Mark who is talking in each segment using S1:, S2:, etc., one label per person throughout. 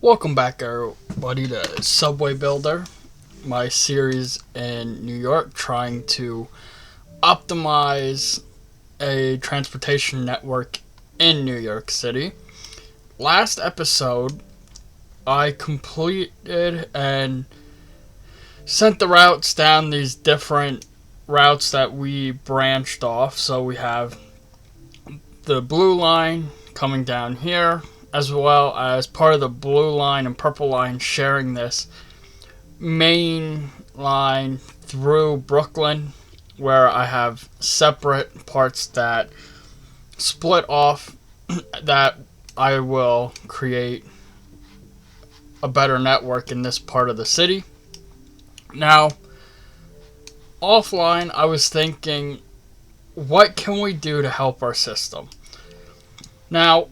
S1: Welcome back, everybody, to Subway Builder, my series in New York trying to optimize a transportation network in New York City. Last episode, I completed and sent the routes down these different routes that we branched off. So we have the blue line coming down here, as well as part of the blue line and purple line sharing this main line through Brooklyn, where I have separate parts that split off that I will create a better network in this part of the city. Now, offline, I was thinking, what can we do to help our system? Now,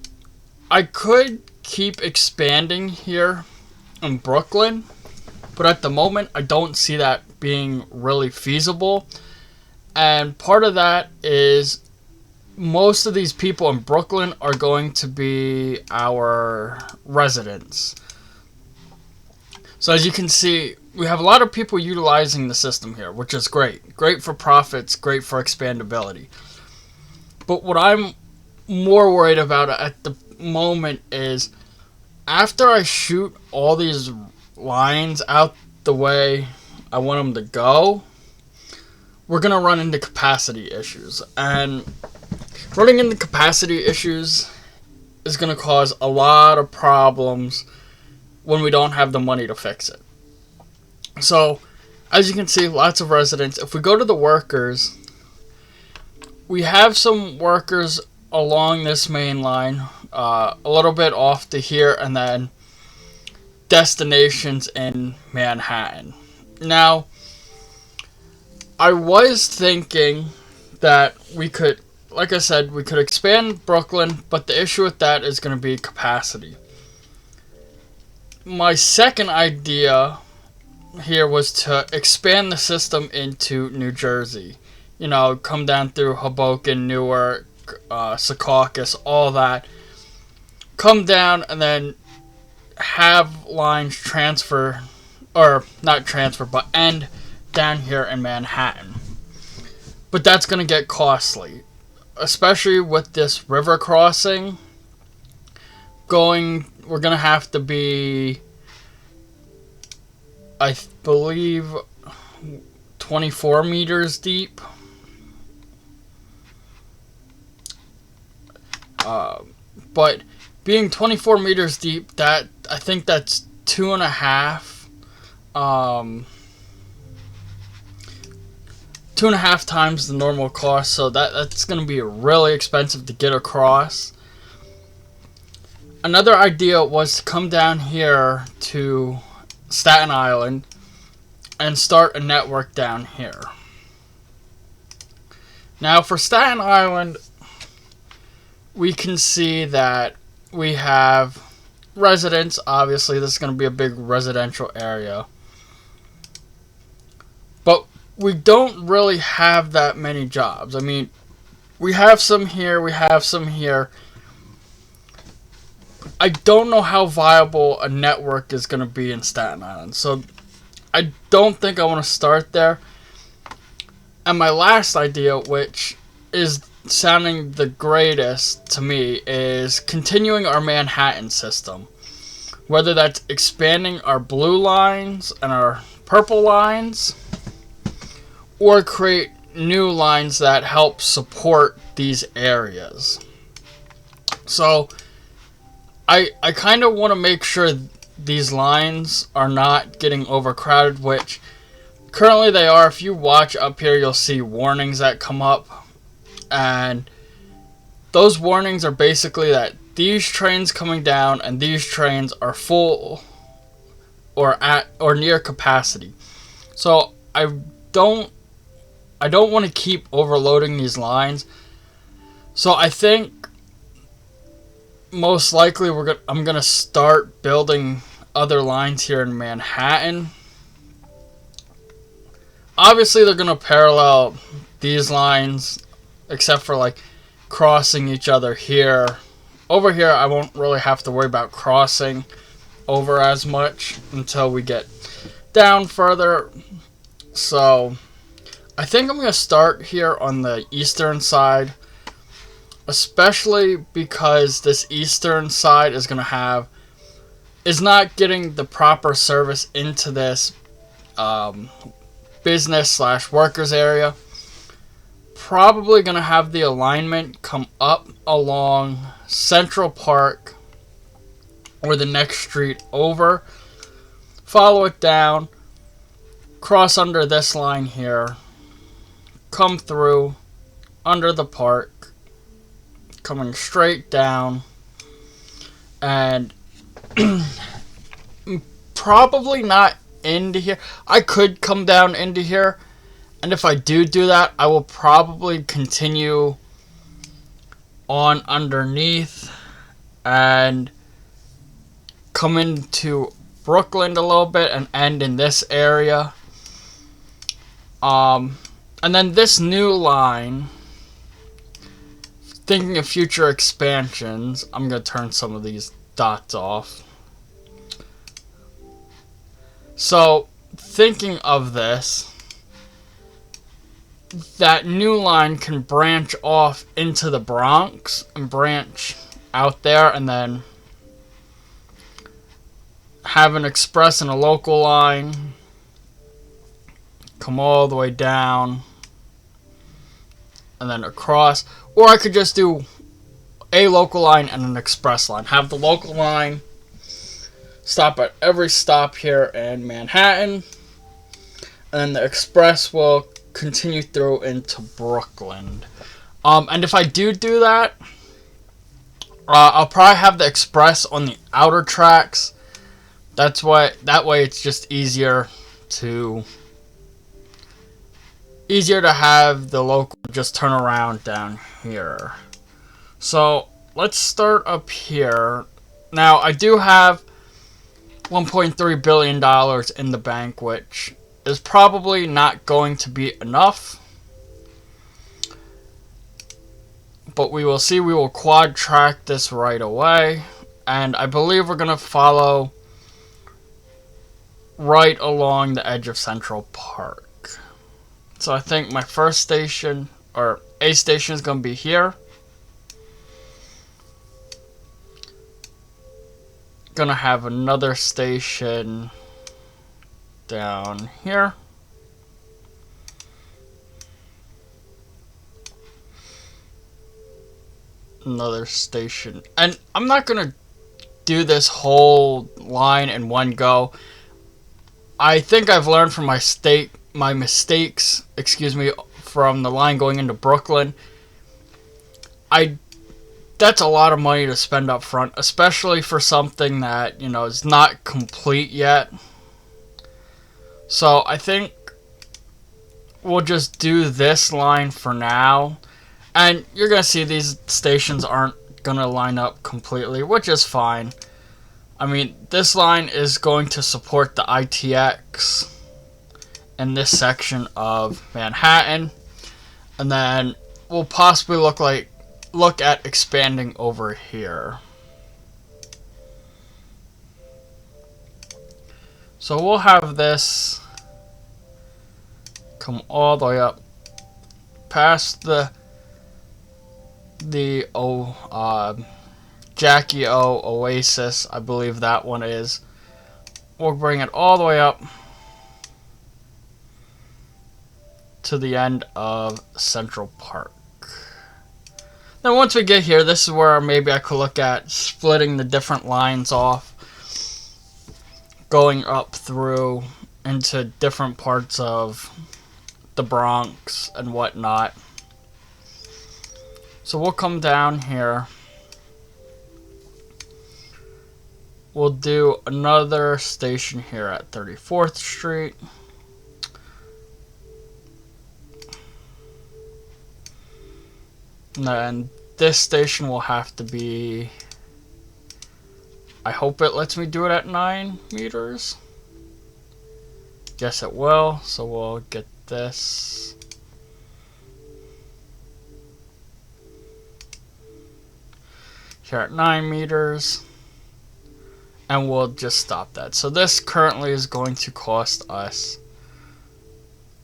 S1: I could keep expanding here in Brooklyn, but at the moment I don't see that being really feasible. And part of that is most of these people in Brooklyn are going to be our residents. So as you can see, we have a lot of people utilizing the system here, which is great. Great for profits, great for expandability. But what I'm more worried about at the moment is after I shoot all these lines out the way I want them to go, we're going to run into capacity issues. And running into capacity issues is going to cause a lot of problems when we don't have the money to fix it. So, as you can see, lots of residents. If we go to the workers, we have some workers along this main line, a little bit off to here, and then destinations in Manhattan. Now, I was thinking that we could, like I said, we could expand Brooklyn, but the issue with that is going to be capacity. My second idea here was to expand the system into New Jersey. You know, come down through Hoboken, Newark, Secaucus, all that. Come down and then have lines transfer, or not transfer, but end down here in Manhattan. But that's going to get costly, especially with this river crossing. We're going to have to be, I believe, 24 meters deep. But being 24 meters deep, that I think that's 2.5 times the normal cost. So that's going to be really expensive to get across. Another idea was to come down here to Staten Island and start a network down here. Now for Staten Island, we can see that we have residents. Obviously, this is going to be a big residential area. But we don't really have that many jobs. I mean, we have some here, we have some here. I don't know how viable a network is going to be in Staten Island. So I don't think I want to start there. And my last idea, which is sounding the greatest to me, is continuing our Manhattan system. Whether that's expanding our blue lines and our purple lines, or create new lines that help support these areas. So I kind of want to make sure these lines are not getting overcrowded, which currently they are. If you watch up here, you'll see warnings that come up. And those warnings are basically that these trains coming down and these trains are full or at or near capacity. So I don't want to keep overloading these lines. So I think most likely I'm gonna start building other lines here in Manhattan. Obviously, they're gonna parallel these lines, except for like crossing each other here. Over here, I won't really have to worry about crossing. over as much until we get down further. So I think I'm going to start here on the eastern side, especially because this eastern side is not getting the proper service into this business / workers area. Probably going to have the alignment come up along Central Park or the next street over, follow it down, cross under this line here, come through under the park, coming straight down, and probably not into here. I could come down into here, and if I do that, I will probably continue on underneath and come into Brooklyn a little bit and end in this area. And then this new line, thinking of future expansions, I'm going to turn some of these dots off. So, thinking of this, that new line can branch off into the Bronx and branch out there, and then have an express and a local line come all the way down and then across. Or I could just do a local line and an express line. Have the local line stop at every stop here in Manhattan, and the express will continue through into Brooklyn. And if I do that, I'll probably have the express on the outer tracks. That way it's just easier to have the local just turn around down here. So let's start up here. Now I do have $1.3 billion in the bank, which is probably not going to be enough. But we will see. We will quad track this right away. And I believe we're going to follow right along the edge of Central Park. So I think my first station, or A station, is going to be here. Gonna have another station down here. Another station. And I'm not gonna do this whole line in one go. I think I've learned from my mistakes, from the line going into Brooklyn. That's a lot of money to spend up front, especially for something that, is not complete yet. So I think we'll just do this line for now. And you're going to see these stations aren't going to line up completely, which is fine. I mean, this line is going to support the ITX in this section of Manhattan. And then we'll possibly look at expanding over here. So we'll have this come all the way up past the Jackie O Oasis, I believe that one is. We'll bring it all the way up to the end of Central Park. Then once we get here, this is where maybe I could look at splitting the different lines off, going up through into different parts of the Bronx and whatnot. So we'll come down here. We'll do another station here at 34th Street. And then this station will have to be, I hope it lets me do it at 9 meters. Yes, it will. So we'll get this. Here at 9 meters. and we'll just stop that. So this currently is going to cost us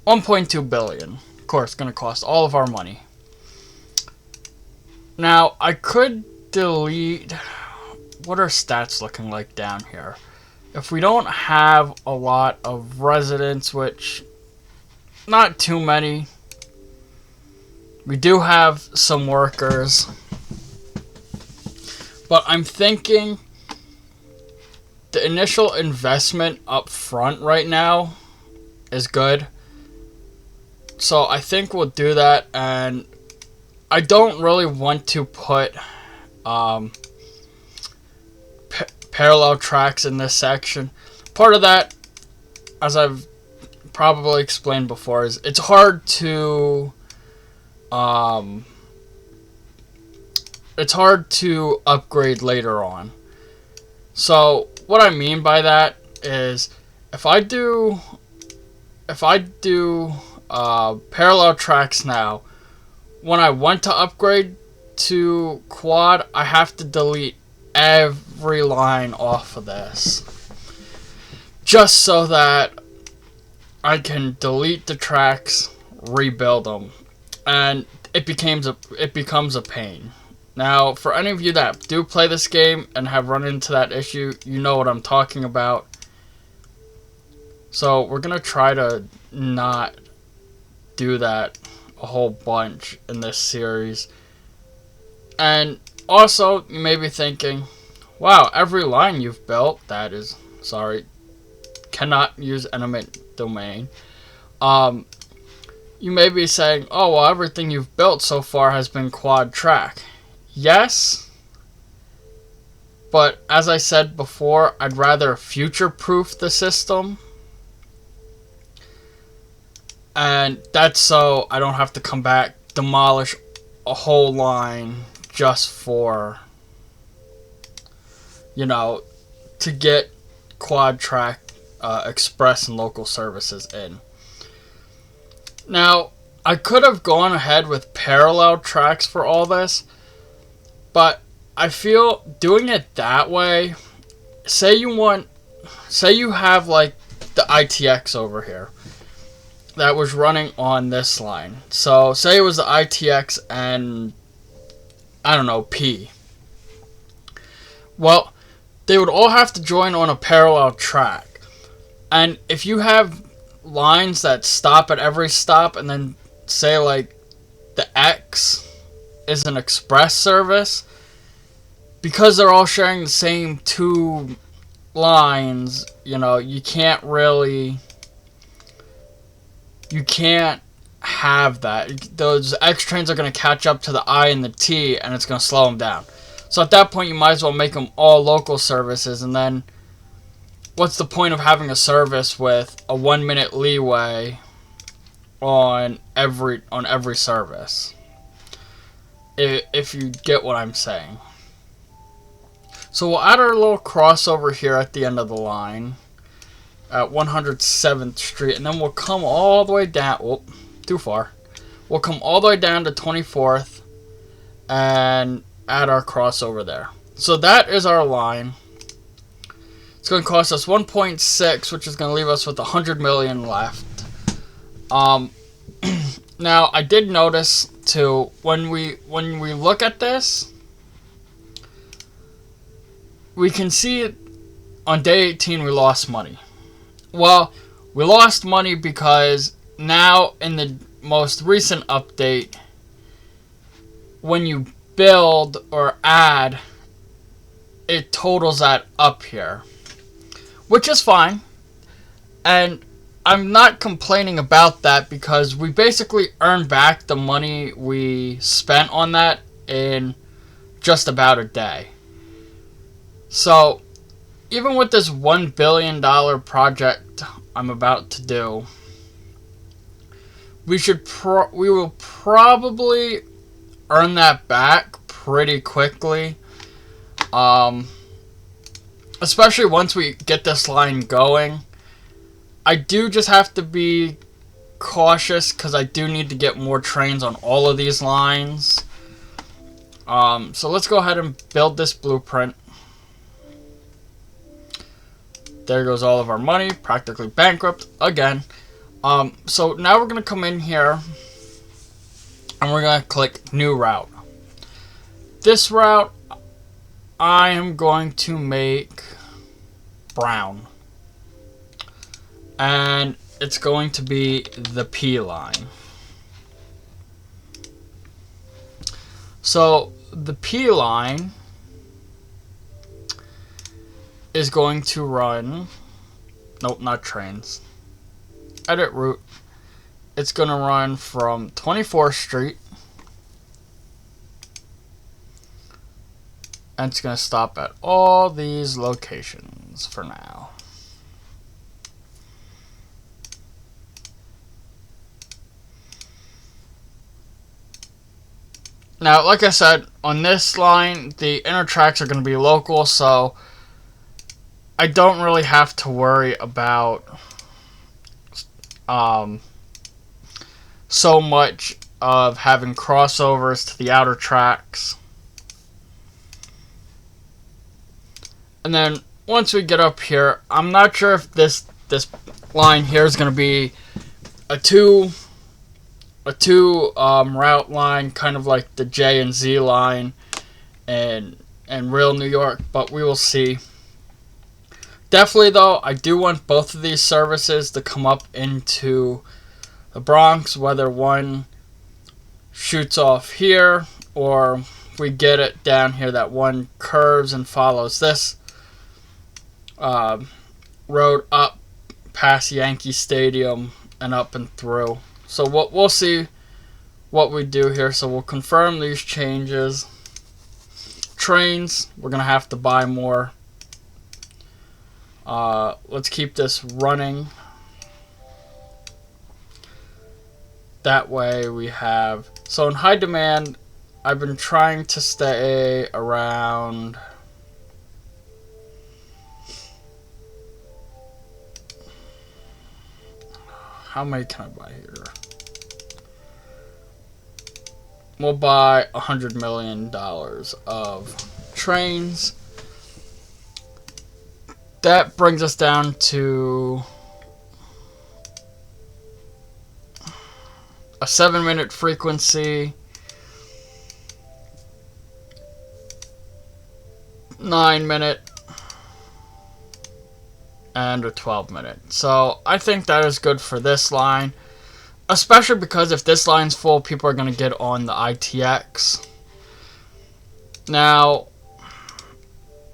S1: 1.2 billion. Of course, it's going to cost all of our money. Now, I could delete... What are stats looking like down here? If we don't have a lot of residents, which not too many, we do have some workers, but I'm thinking the initial investment up front right now is good. So I think we'll do that, and I don't really want to put parallel tracks in this section. Part of that, as I've probably explained before, is it's hard to upgrade later on. So what I mean by that is if I do parallel tracks now, when I want to upgrade to quad, I have to delete every line off of this, just so that I can delete the tracks, rebuild them, and it becomes a pain. Now, for any of you that do play this game and have run into that issue, you know what I'm talking about. So we're gonna try to not do that a whole bunch in this series. And also, you may be thinking, wow, every line you've built, cannot use eminent domain. You may be saying, oh, well, everything you've built so far has been quad track. Yes, but as I said before, I'd rather future-proof the system. And that's so I don't have to come back, demolish a whole line just for, to get quad track express and local services in. Now, I could have gone ahead with parallel tracks for all this, but I feel doing it that way, say you have like the ITX over here that was running on this line. So say it was the ITX and I don't know, P. Well, they would all have to join on a parallel track. And if you have lines that stop at every stop and then say like the X is an express service, because they're all sharing the same two lines, you can't have that. Those X trains are going to catch up to the I and the T, and it's going to slow them down. So at that point, you might as well make them all local services, and then what's the point of having a service with a 1 minute leeway on every service? If you get what I'm saying. So we'll add our little crossover here at the end of the line at 107th Street, and then we'll come all the way down. Whoop, too far. We'll come all the way down to 24th and add our crossover there. So that is our line. It's going to cost us 1.6, which is going to leave us with 100 million left. Now, I did notice too, when we look at this, we can see on day 18 we lost money. Well, we lost money because now in the most recent update, when you build or add, it totals that up here, which is fine. And I'm not complaining about that because we basically earned back the money we spent on that in just about a day. So even with this $1 billion project I'm about to do, we will probably earn that back pretty quickly. Especially once we get this line going. I do just have to be cautious because I do need to get more trains on all of these lines. So let's go ahead and build this blueprint. There goes all of our money, practically bankrupt again. So now we're going to come in here and we're going to click new route. This route I am going to make brown. And it's going to be the P line. So the P line is going to run, nope, not trains. Edit route. It's going to run from 24th Street. And it's going to stop at all these locations for now. Now, like I said, on this line, the inner tracks are going to be local, so I don't really have to worry about so much of having crossovers to the outer tracks. And then once we get up here, I'm not sure if this line here is going to be a two route line, kind of like the J and Z line and real New York, but we will see. Definitely though, I do want both of these services to come up into the Bronx, whether one shoots off here or we get it down here, that one curves and follows this road up past Yankee Stadium and up and through. So we'll see what we do here. So we'll confirm these changes. Trains, we're going to have to buy more. Let's keep this running. That way we have... So in high demand, I've been trying to stay around... How many can I buy here? We'll buy $100 million of trains. That brings us down to a 7-minute frequency, 9-minute, and a 12-minute. So I think that is good for this line, especially because if this line's full, people are going to get on the ITX. Now,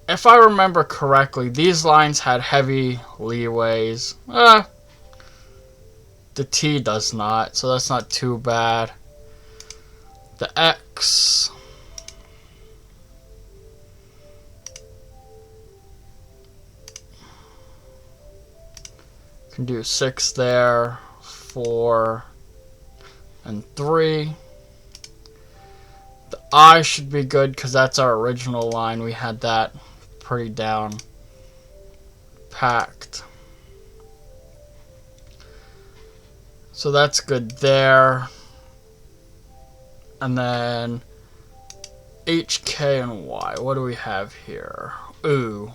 S1: if I remember correctly, these lines had heavy leeways. The T does not, so that's not too bad. The X... can do 6 there, 4, and 3. The I should be good because that's our original line. We had that pretty down packed. So that's good there. And then H, K, and Y. What do we have here? Ooh,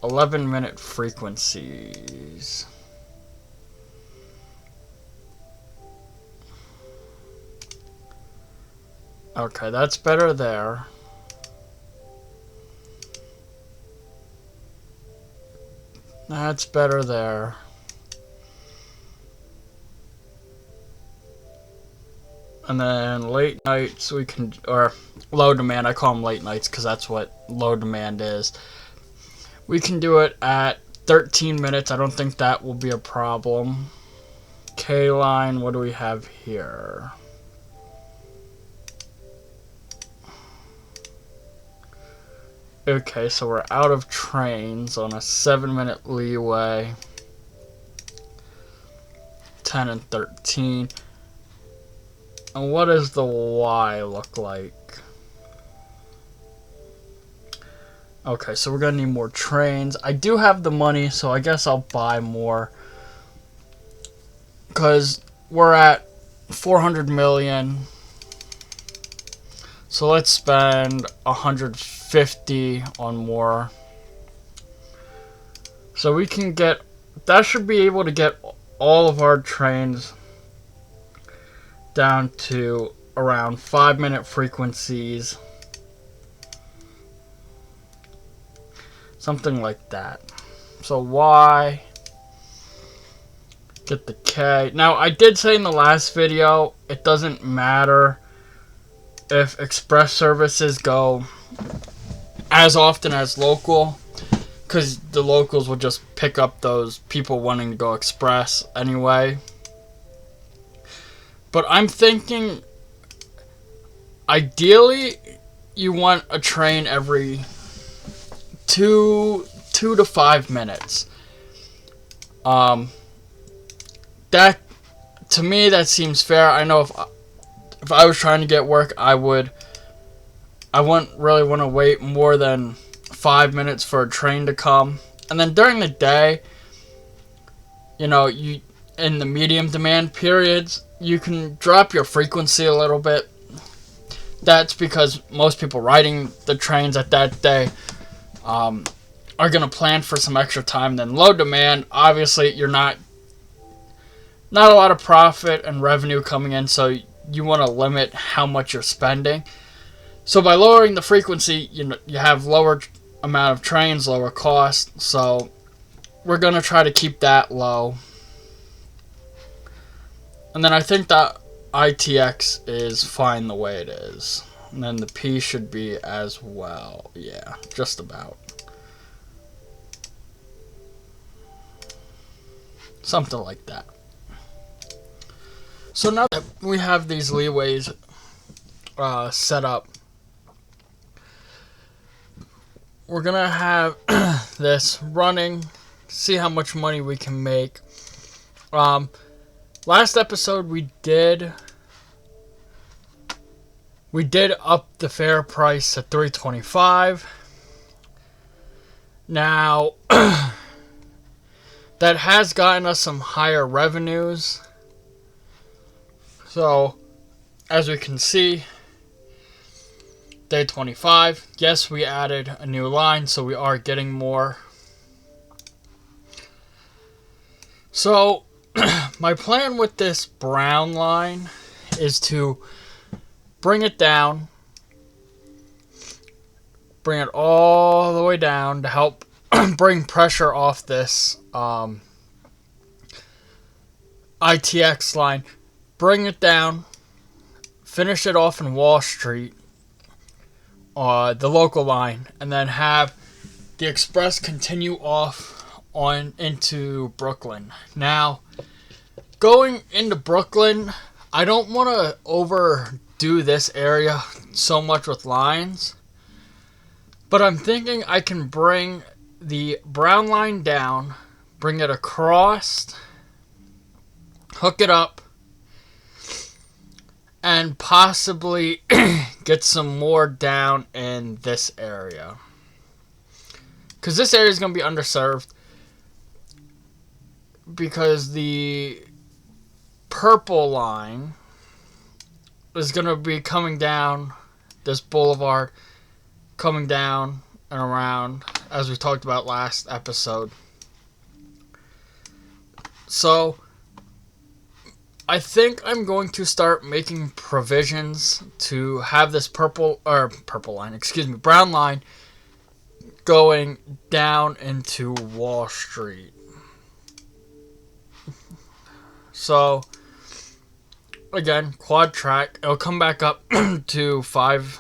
S1: 11-minute frequencies. Okay, that's better there. That's better there. And then late nights we can, or low demand, I call them late nights because that's what low demand is. We can do it at 13 minutes. I don't think that will be a problem. K line, what do we have here? Okay, so we're out of trains on a 7-minute leeway. 10 and 13. And what does the Y look like? Okay, so we're gonna need more trains. I do have the money, so I guess I'll buy more. Because we're at 400 million. So let's spend 150 on more So we can get, that should be able to get all of our trains down to around 5-minute frequencies. Something like that. So Y, get the K. Now, I did say in the last video, it doesn't matter if express services go as often as local, because the locals will just pick up those people wanting to go express anyway. But I'm thinking, ideally, you want a train every 2 to 5 minutes. That, to me, that seems fair. I know if I was trying to get work, I wouldn't really want to wait more than 5 minutes for a train to come. And then during the day, you know, in the medium demand periods, you can drop your frequency a little bit. That's because most people riding the trains at that day are going to plan for some extra time. Then low demand, obviously, you're not a lot of profit and revenue coming in, so you want to limit how much you're spending. So by lowering the frequency, you have lower amount of trains, lower cost. So we're going to try to keep that low. And then I think that ITX is fine the way it is. And then the P should be as well. Yeah, just about. Something like that. So now that we have these leeways set up, we're going to have this running, see how much money we can make. Last episode we did up the fare price to $3.25. Now that has gotten us some higher revenues. So as we can see, day 25, yes, we added a new line, so we are getting more. So my plan with this brown line is to bring it down, bring it all the way down to help bring pressure off this ITX line, bring it down, finish it off in Wall Street, the local line, and then have the express continue off on into Brooklyn. Now, going into Brooklyn, I don't want to overdo this area so much with lines, but I'm thinking I can bring the brown line down, bring it across, hook it up, and possibly get some more down in this area. Because this area is going to be underserved. Because the purple line is going to be coming down this boulevard, coming down and around, as we talked about last episode. So I think I'm going to start making provisions to have this brown line going down into Wall Street. So again, quad track, it'll come back up to 5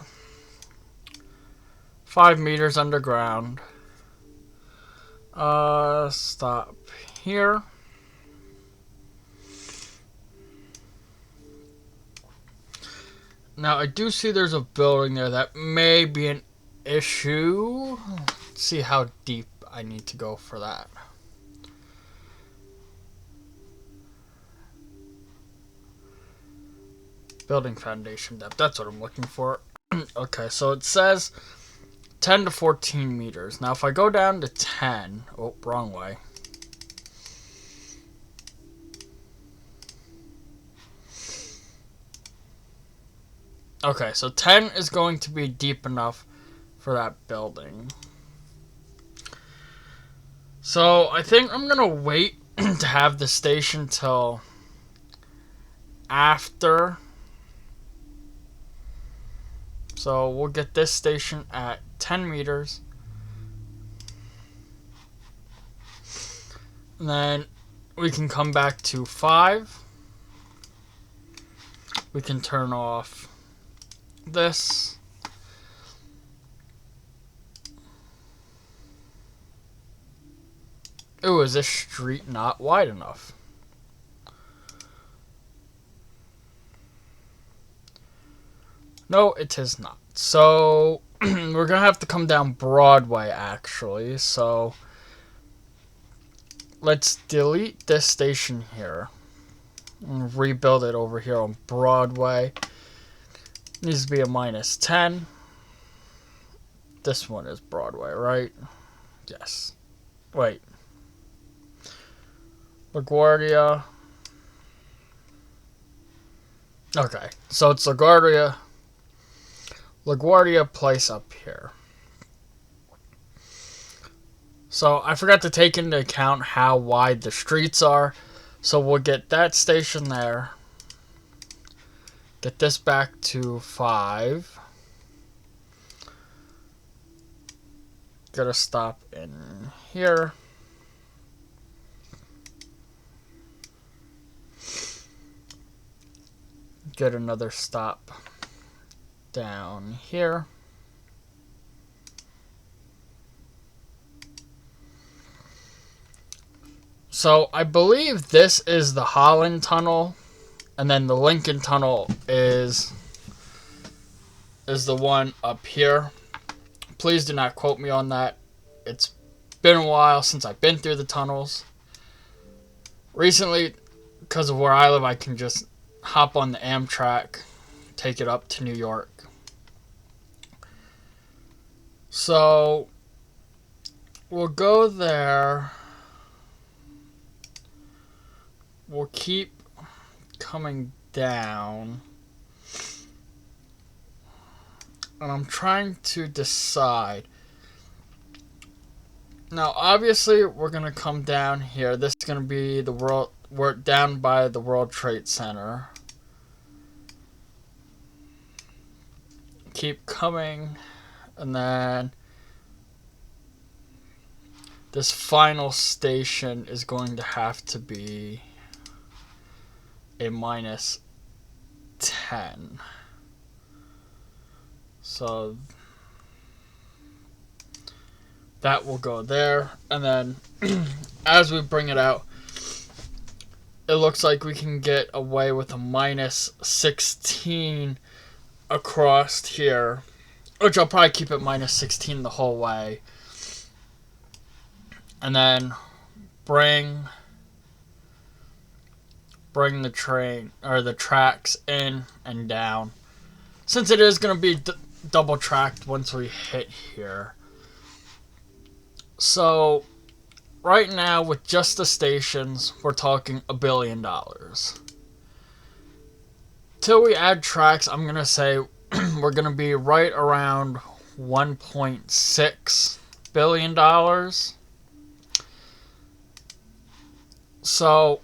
S1: meters underground. Stop here. Now I do see there's a building there that may be an issue. Let's see how deep I need to go for that. Building foundation depth, that's what I'm looking for. Okay, so it says 10 to 14 meters. Now if I go down to 10, oh, wrong way. Okay, so 10 is going to be deep enough for that building. So I think I'm gonna wait to have the station till after. So we'll get this station at 10 meters. And then we can come back to 5. We can turn off this. Ooh, is this street not wide enough? No, it is not. So we're gonna have to come down Broadway actually. So let's delete this station here and rebuild it over here on Broadway. Needs to be a -10. This one is Broadway, right? Yes. Wait. LaGuardia. Okay, so it's LaGuardia Place up here. So I forgot to take into account how wide the streets are. So we'll get that station there. Get this back to 5. Get a stop in here. Get another stop down here. So I believe this is the Holland Tunnel, and then the Lincoln Tunnel is the one up here. Please do not quote me on that. It's been a while since I've been through the tunnels. Recently, because of where I live, I can just hop on the Amtrak, take it up to New York. So we'll go there. We'll keep coming down. And I'm trying to decide. Now, obviously, we're going to come down here. This is going to be the world. We're down by the World Trade Center. Keep coming. And then this final station is going to have to be a -10. So that will go there. And then as we bring it out, it looks like we can get away with a -16 across here, which I'll probably keep it -16 the whole way. And then bring the train or the tracks in and down, since it is going to be double tracked once we hit here. So right now, with just the stations, we're talking $1 billion. Till we add tracks, I'm going to say we're going to be right around $1.6 billion. So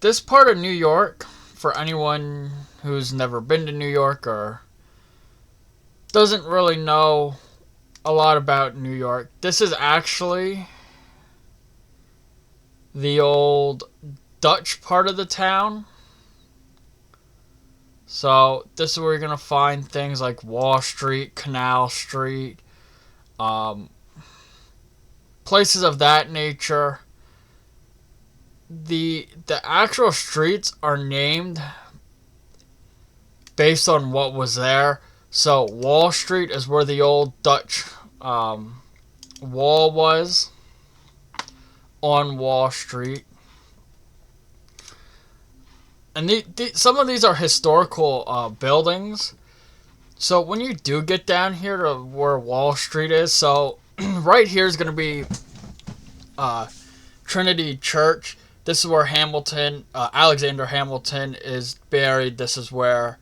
S1: this part of New York, for anyone who's never been to New York or doesn't really know a lot about New York, this is actually the old Dutch part of the town. So this is where you're going to find things like Wall Street, Canal Street, places of that nature. The actual streets are named based on what was there. So Wall Street is where the old Dutch wall was, on Wall Street. And some of these are historical buildings. So when you do get down here to where Wall Street is, so right here is going to be Trinity Church. This is where Alexander Hamilton is buried. This is where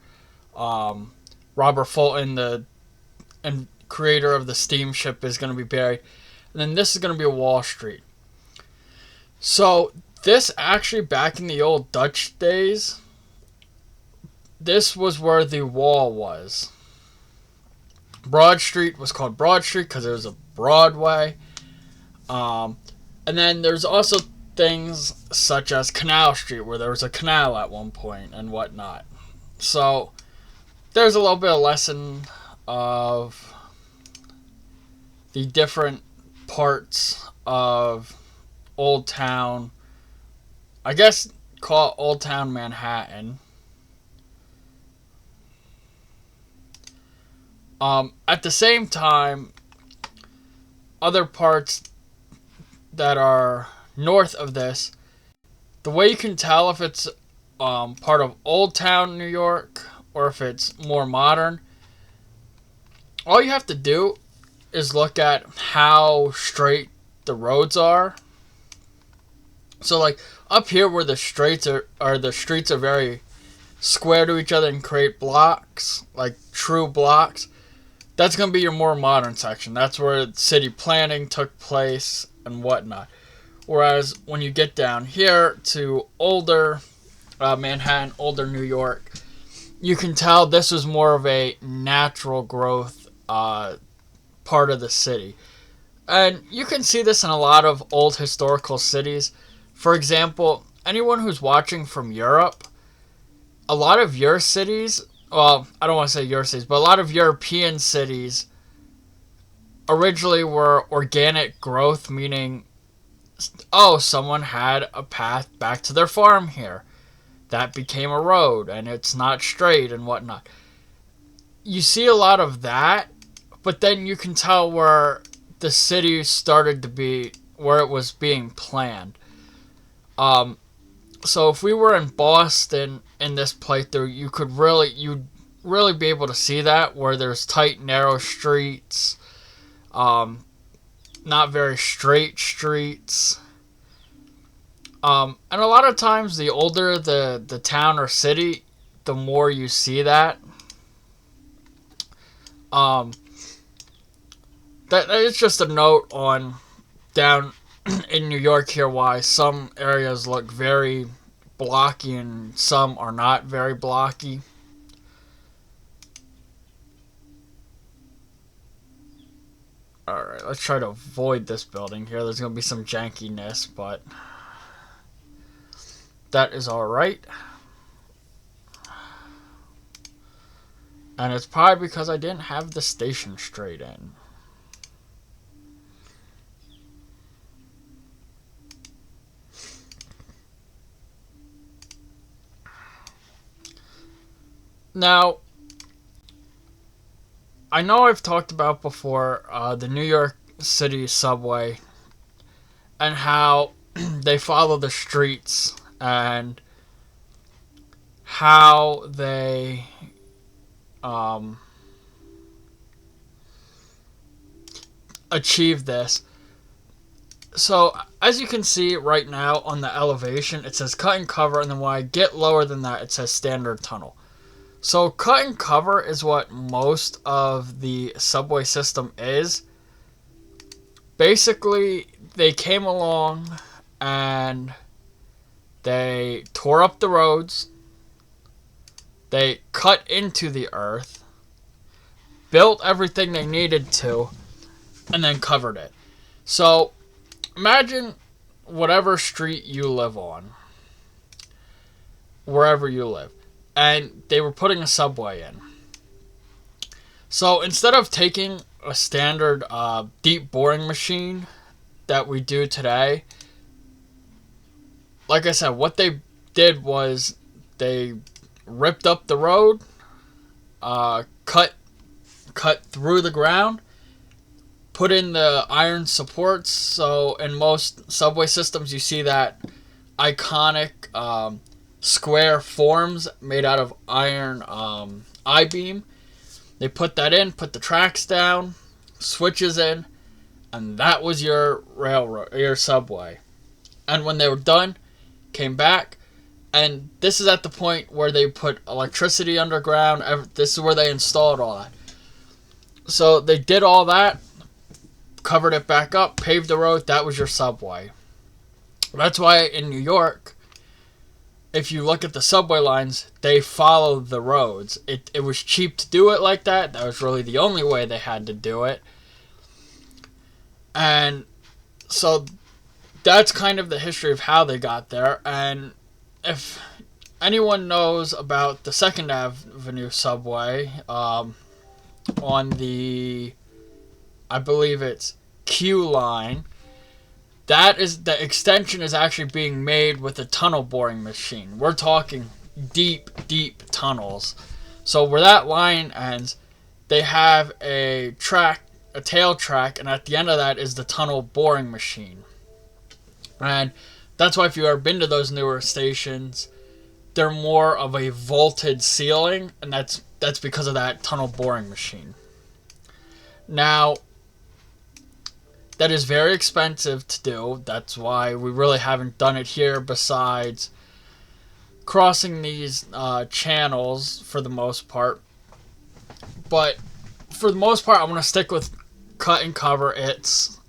S1: Robert Fulton, the creator of the steamship, is going to be buried. And then this is going to be Wall Street. So this actually, back in the old Dutch days, this was where the wall was. Broad Street was called Broad Street because there was a Broadway. And then there's also things such as Canal Street, where there was a canal at one point and whatnot. So there's a little bit of lesson of the different parts of Old Town. I guess call it Old Town Manhattan. At the same time, other parts that are north of this, the way you can tell if it's part of Old Town New York or if it's more modern, all you have to do is look at how straight the roads are. So like up here where the streets are very square to each other and create blocks, like true blocks, that's going to be your more modern section. That's where city planning took place and whatnot. Whereas when you get down here to older Manhattan, older New York, you can tell this was more of a natural growth part of the city. And you can see this in a lot of old historical cities. For example, anyone who's watching from Europe, a lot of your cities, well, I don't want to say your cities, but a lot of European cities originally were organic growth, meaning, oh, someone had a path back to their farm here. That became a road, and it's not straight and whatnot. You see a lot of that, but then you can tell where the city started to be, where it was being planned. So if we were in Boston in this playthrough, you'd really be able to see that, where there's tight, narrow streets, not very straight streets. And a lot of times, the older the town or city, the more you see that. That is just a note on down in New York here, why some areas look very blocky and some are not very blocky. Alright, let's try to avoid this building here. There's going to be some jankiness, but that is alright. And it's probably because I didn't have the station straight in. Now, I know I've talked about before the New York City subway and how they follow the streets and how they achieve this. So, as you can see right now on the elevation, it says cut and cover, and then when I get lower than that, it says standard tunnel. So cut and cover is what most of the subway system is. Basically, they came along and they tore up the roads. They cut into the earth, built everything they needed to, and then covered it. So imagine whatever street you live on, wherever you live. And they were putting a subway in. So instead of taking a standard deep boring machine that we do today, like I said, what they did was they ripped up the road, cut through the ground, put in the iron supports. So in most subway systems, you see that iconic square forms made out of iron I-beam. They put that in, put the tracks down, switches in, and that was your railroad, your subway. And when they were done, came back, and this is at the point where they put electricity underground. This is where they installed all that. So they did all that, covered it back up, paved the road, that was your subway. That's why in New York, if you look at the subway lines, they follow the roads. It was cheap to do it like that. That was really the only way they had to do it. And so that's kind of the history of how they got there. And if anyone knows about the 2nd Avenue subway, on the, I believe it's Q line, that is, the extension is actually being made with a tunnel boring machine. We're talking deep, deep tunnels. So where that line ends, they have a track, a tail track, and at the end of that is the tunnel boring machine. And that's why if you've ever been to those newer stations, they're more of a vaulted ceiling, and that's because of that tunnel boring machine. Now, that is very expensive to do. That's why we really haven't done it here, besides crossing these channels for the most part. But for the most part, I want to stick with cut and cover. It's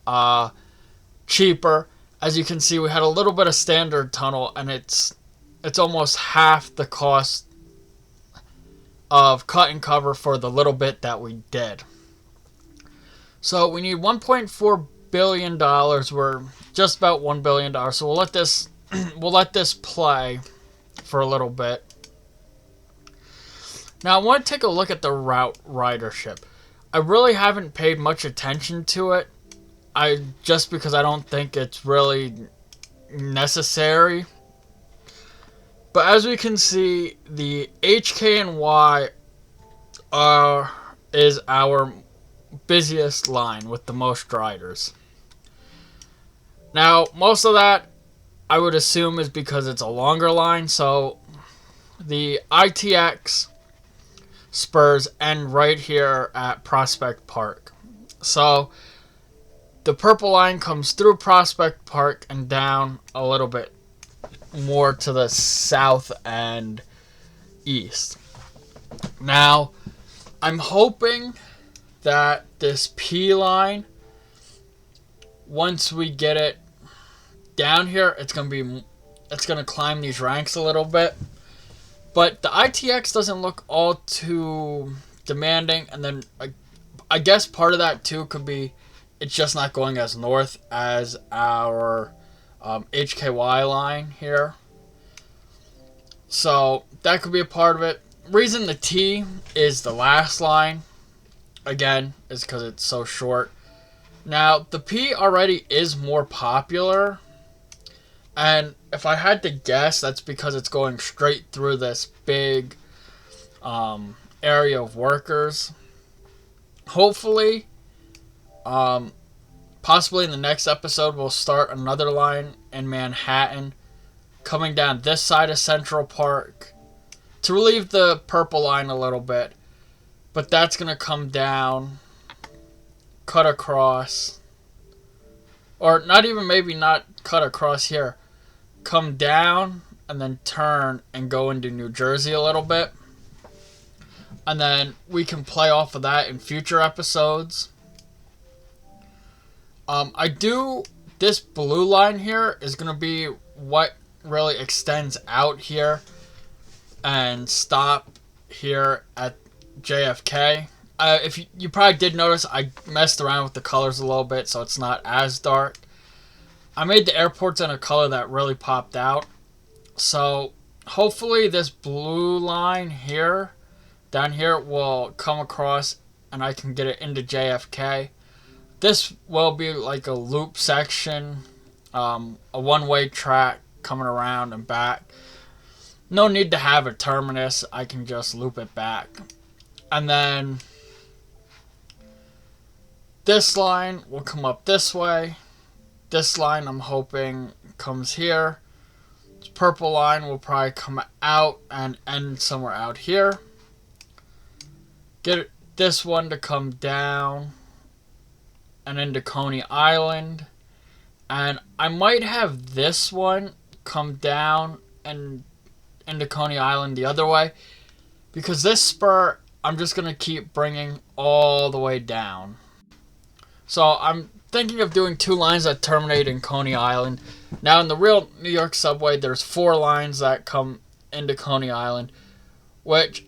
S1: cheaper. As you can see, we had a little bit of standard tunnel, and it's almost half the cost of cut and cover for the little bit that we did. So we need $1.4 billion. We're just about $1 billion. So we'll let this play for a little bit. Now I want to take a look at the route ridership. I really haven't paid much attention to it. Just because I don't think it's really necessary. But as we can see, the HK and Y is our busiest line with the most riders. Now, most of that I would assume is because it's a longer line. So the ITX spurs end right here at Prospect Park. So the purple line comes through Prospect Park and down a little bit more to the south and east. Now, I'm hoping that this P line, once we get it down here, it's gonna climb these ranks a little bit. But the ITX doesn't look all too demanding, and then I guess part of that too could be it's just not going as north as our HKY line here. So that could be a part of it. Reason the T is the last line, again, is because it's so short. Now, the P already is more popular. And if I had to guess, that's because it's going straight through this big area of workers. Hopefully, possibly in the next episode, we'll start another line in Manhattan, coming down this side of Central Park to relieve the purple line a little bit. But that's going to come down, cut across, or not even, maybe not cut across here, come down and then turn and go into New Jersey a little bit. And then we can play off of that in future episodes. This blue line here is going to be what really extends out here and stop here at JFK. If you probably did notice, I messed around with the colors a little bit so it's not as dark. I made the airports in a color that really popped out. So hopefully this blue line here, down here, will come across and I can get it into JFK. This will be like a loop section, a one-way track coming around and back. No need to have a terminus. I can just loop it back. And then this line will come up this way. This line, I'm hoping, comes here. This purple line will probably come out and end somewhere out here. Get this one to come down and into Coney Island. And I might have this one come down and into Coney Island the other way. Because this spur, I'm just going to keep bringing all the way down. So I'm thinking of doing 2 lines that terminate in Coney Island. Now, in the real New York subway, there's 4 lines that come into Coney Island, which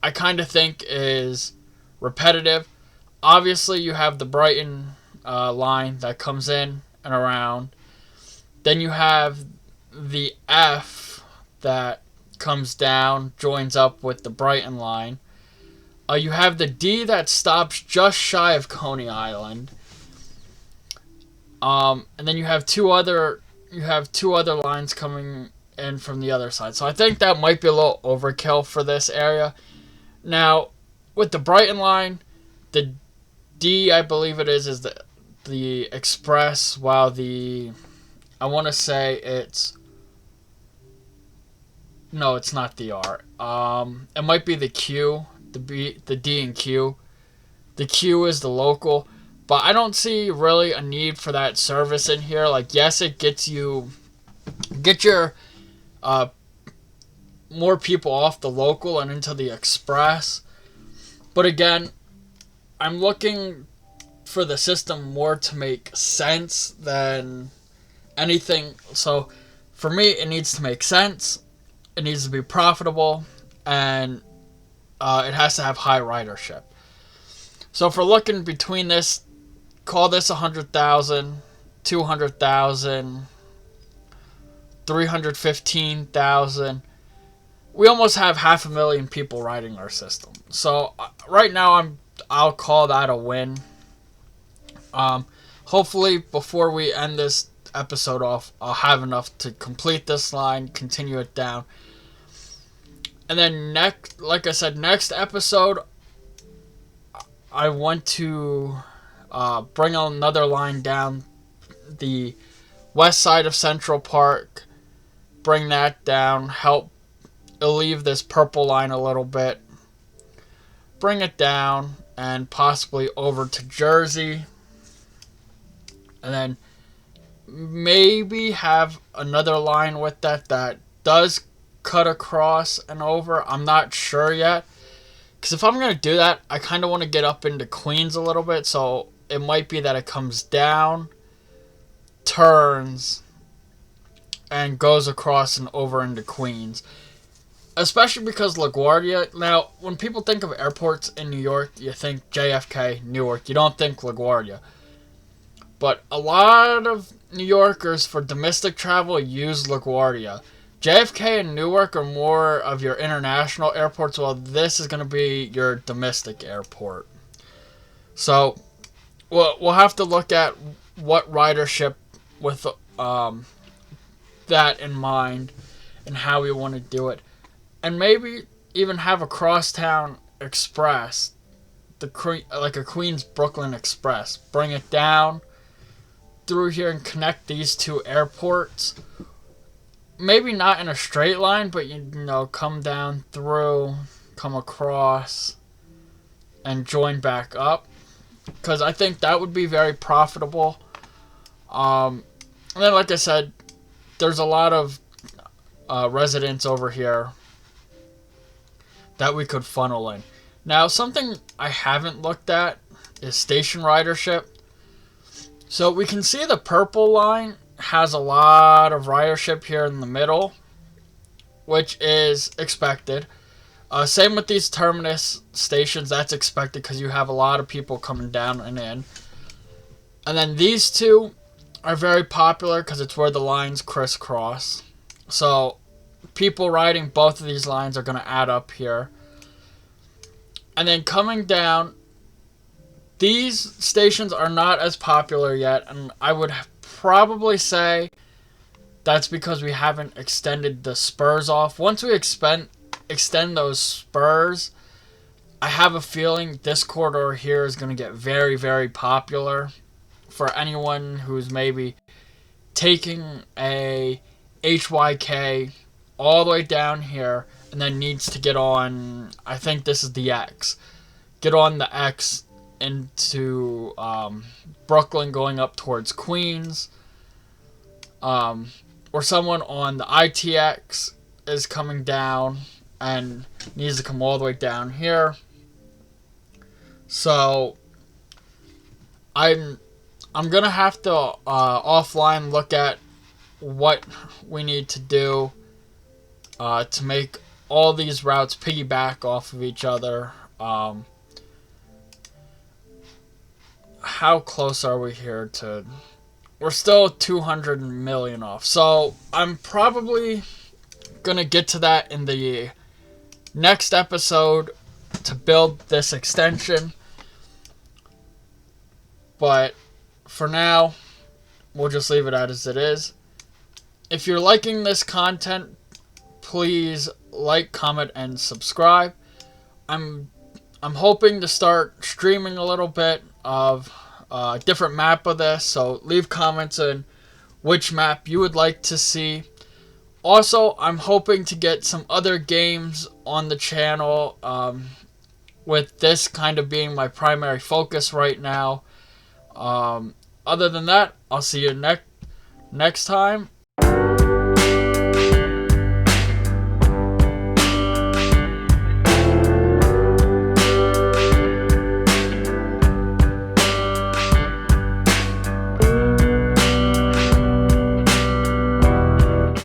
S1: I kind of think is repetitive. Obviously, you have the Brighton line that comes in and around. Then you have the F that comes down, joins up with the Brighton line. You have the D that stops just shy of Coney Island. And then you have two other lines coming in from the other side. So I think that might be a little overkill for this area. Now, with the Brighton line, the D, I believe it is the express, while I want to say it's not the R. It might be the Q, the D and Q. The Q is the local, but I don't see really a need for that service in here. Like, yes, it get your more people off the local and into the express. But again, I'm looking for the system more to make sense than anything. So for me, it needs to make sense. It needs to be profitable, and it has to have high ridership. So if we're looking between this, call this 100,000, 200,000, 315,000. We almost have 500,000 people riding our system. So right now, I'll call that a win. Hopefully, before we end this episode off, I'll have enough to complete this line, continue it down. And then next episode, I want to bring another line down the west side of Central Park, bring that down, help alleviate this purple line a little bit, bring it down, and possibly over to Jersey, and then maybe have another line with that does cut across and over. I'm not sure yet, because if I'm going to do that, I kind of want to get up into Queens a little bit, so it might be that it comes down, turns, and goes across and over into Queens. Especially because LaGuardia, now, when people think of airports in New York, you think JFK, Newark. You don't think LaGuardia. But a lot of New Yorkers, for domestic travel, use LaGuardia. JFK and Newark are more of your international airports, while this is going to be your domestic airport. So, we'll have to look at what ridership with that in mind and how we want to do it. And maybe even have a crosstown express, like a Queens-Brooklyn Express. Bring it down through here and connect these two airports. Maybe not in a straight line, but come down through, come across, and join back up. Because I think that would be very profitable. And then, like I said, there's a lot of residents over here that we could funnel in. Now, something I haven't looked at is station ridership. So we can see the purple line has a lot of ridership here in the middle, which is expected. Same with these terminus stations, that's expected because you have a lot of people coming down and in. And then these two are very popular because it's where the lines crisscross. So people riding both of these lines are going to add up here. And then coming down, these stations are not as popular yet, and I would probably say that's because we haven't extended the spurs off. Once we extend those spurs, I have a feeling this corridor here is going to get very, very popular for anyone who's maybe taking a HYK all the way down here and then needs to get on, I think this is the X. Get on the X into Brooklyn going up towards Queens. Or someone on the ITX is coming down and needs to come all the way down here. So I'm I'm going to have to offline look at what we need to do to make all these routes piggyback off of each other. How close are we here to... We're still 200 million off. So I'm probably going to get to that in the next episode to build this extension. But for now, we'll just leave it as it is. If you're liking this content, please like, comment, and subscribe. I'm hoping to start streaming a little bit of a different map of this, so leave comments on which map you would like to see. Also, I'm hoping to get some other games on the channel, with this kind of being my primary focus right now. Other than that, I'll see you next time.